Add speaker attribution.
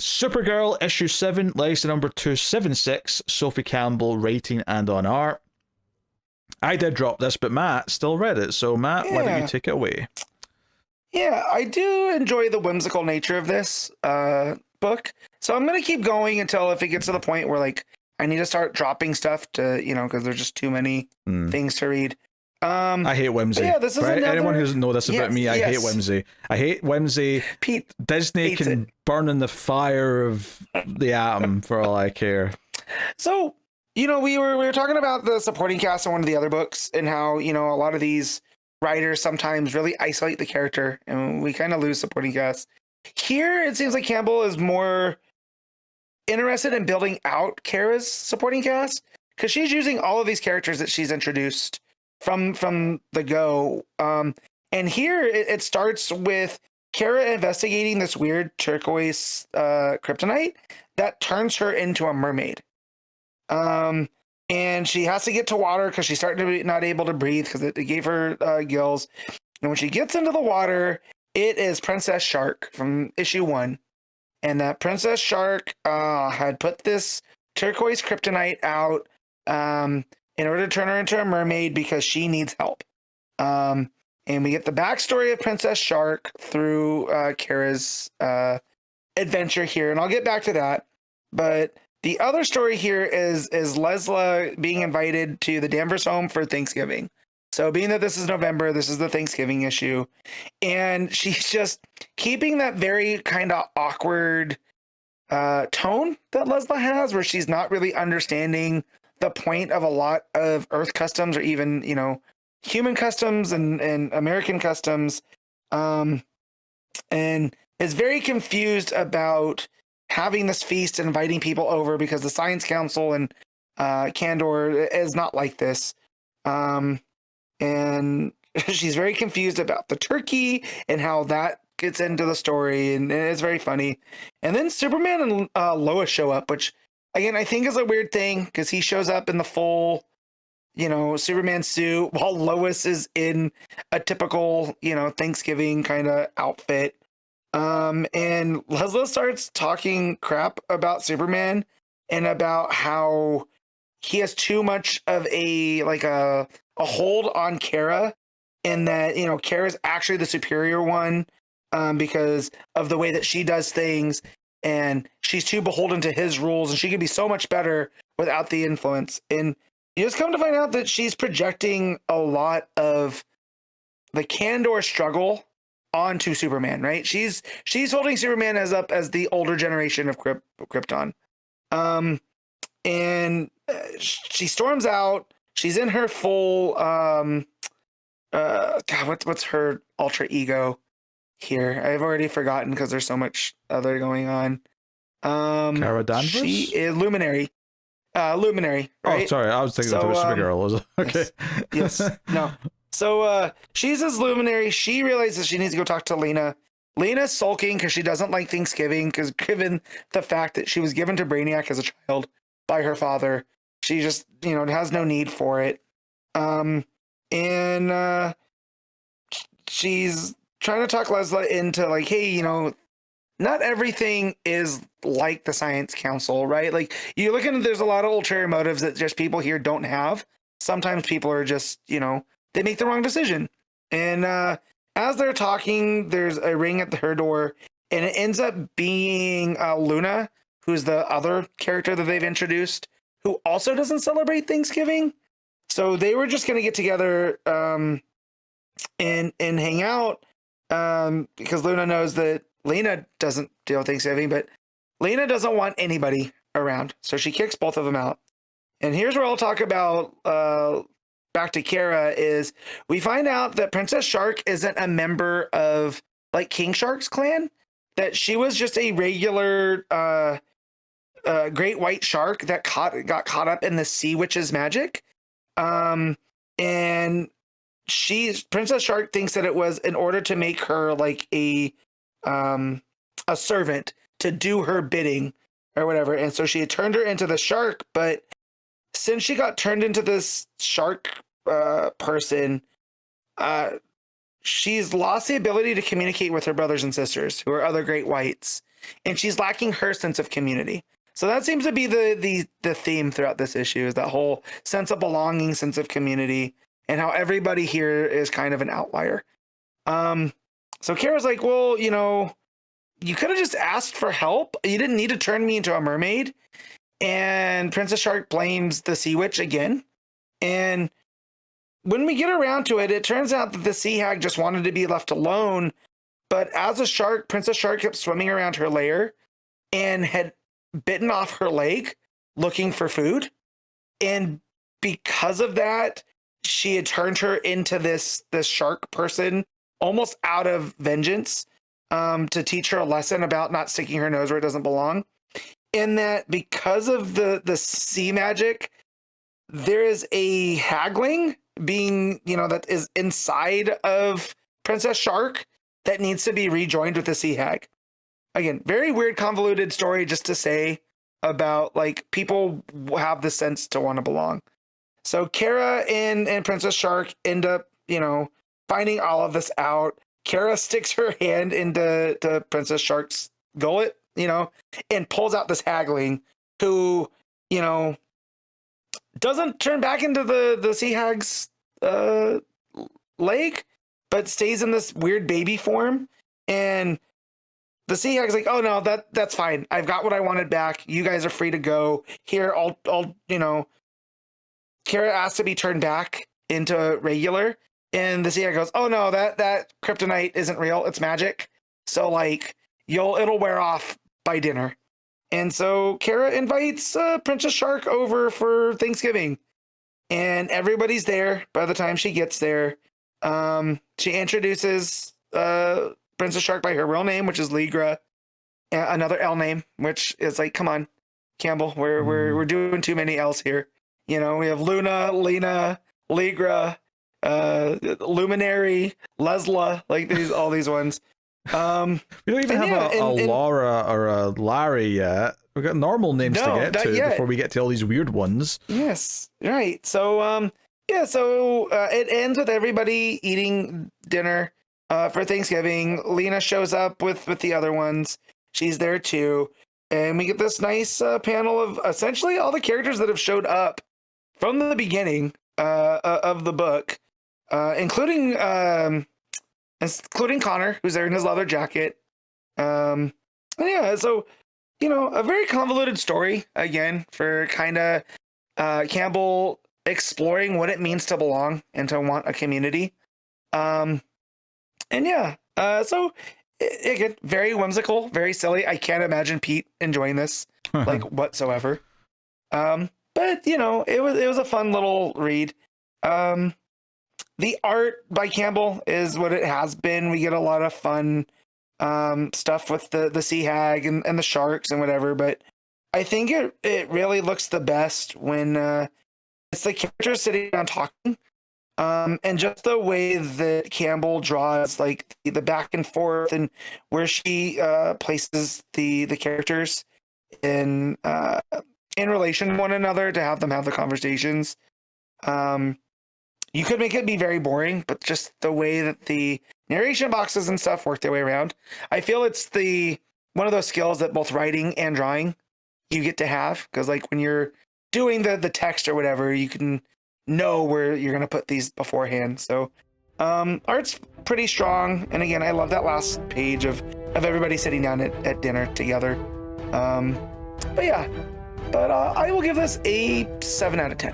Speaker 1: Supergirl issue 7, legacy number 276, Sophie Campbell writing and on art. I did drop this, but Matt still read it. So Matt, why don't you take it away?
Speaker 2: Yeah, I do enjoy the whimsical nature of this book. So I'm going to keep going until if it gets to the point where like I need to start dropping stuff to, because there's just too many things to read.
Speaker 1: I hate whimsy.
Speaker 2: Yeah, this is
Speaker 1: right?
Speaker 2: another...
Speaker 1: Anyone who doesn't know this about me, I hate whimsy. I hate whimsy.
Speaker 2: Pete
Speaker 1: Disney can burn in the fire of the atom for all I care.
Speaker 2: So, we were talking about the supporting cast in one of the other books and how, a lot of these writers sometimes really isolate the character and we kind of lose supporting cast. Here, it seems like Campbell is more interested in building out Kara's supporting cast because she's using all of these characters that she's introduced from the go. And here it starts with Kara investigating this weird turquoise kryptonite that turns her into a mermaid. And she has to get to water because she's starting to be not able to breathe because it gave her gills. And when she gets into the water, it is Princess Shark from issue 1. And that Princess Shark had put this turquoise kryptonite out in order to turn her into a mermaid because she needs help. And we get the backstory of Princess Shark through Kara's adventure here. And I'll get back to that. But the other story here is Lesla being invited to the Danvers home for Thanksgiving. So being that this is November, this is the Thanksgiving issue. And she's just keeping that very kind of awkward tone that Lesla has, where she's not really understanding the point of a lot of Earth customs or even, human customs and American customs. And is very confused about having this feast and inviting people over because the Science Council and Kandor is not like this. And she's very confused about the turkey and how that gets into the story, and it's very funny. And then Superman and Lois show up, which again I think is a weird thing because he shows up in the full, Superman suit while Lois is in a typical, Thanksgiving kind of outfit. And Leslie starts talking crap about Superman and about how he has too much of a hold on Kara, and that, Kara's actually the superior one, because of the way that she does things, and she's too beholden to his rules, and she could be so much better without the influence. And you just come to find out that she's projecting a lot of the Kandor struggle onto Superman, right? She's holding Superman as the older generation of Krypton. And she storms out. She's in her full God, what's her alter ego here? I've already forgotten because there's so much other going on.
Speaker 1: Kara Danvers?
Speaker 2: She is Luminary. Luminary, right?
Speaker 1: Oh, sorry, I was thinking it was Supergirl. Okay.
Speaker 2: Yes. No. So she's his Luminary. She realizes she needs to go talk to Lena. Lena's sulking because she doesn't like Thanksgiving because given the fact that she was given to Brainiac as a child by her father, she just, has no need for it. And she's trying to talk Leslie into like, hey, not everything is like the Science Council, right? Like you look into, there's a lot of ulterior motives that just people here don't have. Sometimes people are just, they make the wrong decision. And as they're talking, there's a ring at her door, and it ends up being Luna, who's the other character that they've introduced, who also doesn't celebrate Thanksgiving. So they were just going to get together and hang out because Luna knows that Lena doesn't deal with Thanksgiving, but Lena doesn't want anybody around. So she kicks both of them out. And here's where I'll talk about back to Kara is we find out that Princess Shark isn't a member of like King Shark's clan, that she was just a regular great white shark that got caught up in the sea witch's magic. And Princess Shark thinks that it was in order to make her like a servant to do her bidding or whatever. And so she had turned her into the shark, but since she got turned into this shark person, she's lost the ability to communicate with her brothers and sisters who are other great whites. and she's lacking her sense of community. So that seems to be the theme throughout this issue, is that whole sense of belonging, sense of community, and how everybody here is kind of an outlier. So Kara's like, well, you know, you could have just asked for help. You didn't need to turn me into a mermaid. And Princess Shark blames the Sea Witch again. And when we get around to it, it turns out that the Sea Hag just wanted to be left alone. But as a shark, Princess Shark kept swimming around her lair and had bitten off her leg looking for food. And because of that, she had turned her into this shark person almost out of vengeance, to teach her a lesson about not sticking her nose where it doesn't belong. In that, because of the sea magic, there is a hagling being, you know, that is inside of Princess Shark that needs to be rejoined with the sea hag. Again, very weird, convoluted story just to say about, like, people have the sense to want to belong. So Kara and Princess Shark end up, you know, finding all of this out. Kara sticks her hand into Princess Shark's gullet, you know, and pulls out this hagling who, you know, doesn't turn back into the sea hag's leg, but stays in this weird baby form. And the sea hag's like, oh no, that's fine. I've got what I wanted back. You guys are free to go. Here, I'll you know, Kara asks to be turned back into regular. And the sea hag goes, oh no, that kryptonite isn't real. It's magic. So like it'll wear off by dinner. And so Kara invites Princess Shark over for Thanksgiving, and everybody's there by the time she gets there. She introduces Princess Shark by her real name, which is Ligra, another L name, which is like, come on, Campbell, we're doing too many L's here. You know, we have Luna, Lena, Ligra, Luminary, Lesla, like all these ones. We don't
Speaker 1: even have a Laura or a Larry yet. We've got normal names to get to before we get to all these weird ones.
Speaker 2: Yes, right. So it ends with everybody eating dinner for Thanksgiving. Lena shows up with the other ones. She's there too, and we get this nice panel of essentially all the characters that have showed up from the beginning of the book, including Connor, who's there in his leather jacket. So, you know, a very convoluted story, again, for kind of Campbell exploring what it means to belong and to want a community. So again, very whimsical, very silly. I can't imagine Pete enjoying this, like, whatsoever. But, you know, it was a fun little read. The art by Campbell is what it has been. We get a lot of fun stuff with the sea hag and the sharks and whatever, but I think it really looks the best when it's the characters sitting down talking, and just the way that Campbell draws, like, the back and forth and where she places the characters in relation to one another to have them have the conversations. You could make it be very boring, but just the way that the narration boxes and stuff work their way around, I feel it's one of those skills that both writing and drawing you get to have, because like when you're doing the text or whatever, you can know where you're going to put these beforehand. So art's pretty strong, and again, I love that last page of everybody sitting down at dinner together. But I will give this a 7 out of 10.